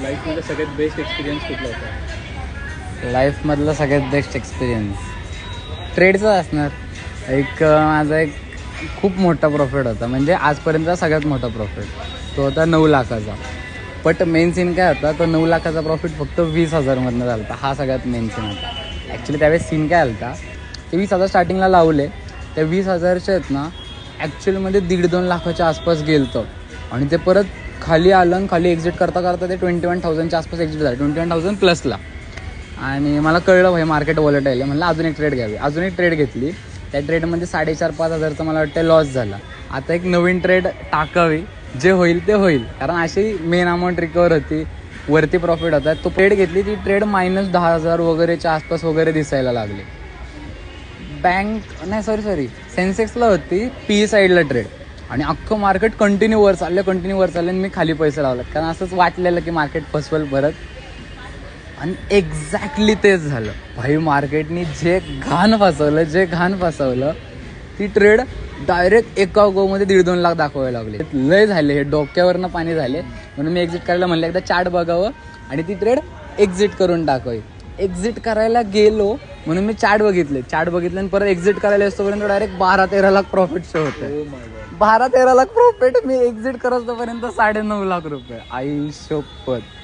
लाईफमध्ये सगळ्यात best experience कुठला होता? लाईफमधला सगळ्यात बेस्ट एक्सपिरियन्स ट्रेडचा असणार. माझा एक खूप मोठा प्रॉफिट होता, म्हणजे आजपर्यंतचा सगळ्यात मोठा प्रॉफिट तो होता 9 लाखाचा. बट मेन सीन काय होता, तो 9 लाखाचा प्रॉफिट फक्त 20,000मधनं झाला होता. हा सगळ्यात मेन सीन होता. ॲक्च्युली त्यावेळेस सीन काय आला, ते 20,000 स्टार्टिंगला लावले. त्या 20,000चे आहेत ना, ॲक्च्युअलमध्ये 1.5-2 लाखाच्या आसपास गेलतं आणि ते परत खाली आलं आणि खाली एक्झिट करता करता ते 21,000च्या आसपास एक्झिट झालं, 21,000 प्लसला. आणि मला कळलं भाई मार्केट वॉलेटाईल आहे. म्हणलं अजून एक ट्रेड घ्यावी. अजून एक ट्रेड घेतली. त्या ट्रेडमध्ये 4,500-5 हजारचा मला वाटतं लॉस झाला. आता एक नवीन ट्रेड टाकावी, जे होईल ते होईल, कारण अशी मेन अमाऊंट रिकवर होती, वरती प्रॉफिट होता. तो ट्रेड घेतली, ती ट्रेड -10,000 वगैरेच्या आसपास वगैरे दिसायला लागली. सेन्सेक्सला होती पी साईडला ट्रेड आणि अख्खं मार्केट कंटिन्यू वर चाललं आणि मी खाली पैसे लावले, कारण असंच वाटलेलं की मार्केट फसवेल परत. आणि एक्झॅक्टली तेच झालं भाई. मार्केटनी जे घाण फसवलं, ती ट्रेड डायरेक्ट एका गोमध्ये 1.5-2 लाख दाखवायला लागले. लय झाले, हे डोक्यावरनं पाणी झाले. म्हणून मी एक्झिट करायला म्हणलं एकदा चार्ट बघावं आणि ती ट्रेड एक्झिट करून टाकावी. एक्झिट करायला गेलो म्हणून मी चार्ट बघितले आणि परत एक्झिट करायला असतोपर्यंत डायरेक्ट 12-13 लाख प्रॉफिट शो होते. 12-13 लाख प्रॉफिट. मी एक्झिट करत तोपर्यंत 9.5 लाख रुपये. आई शपथ.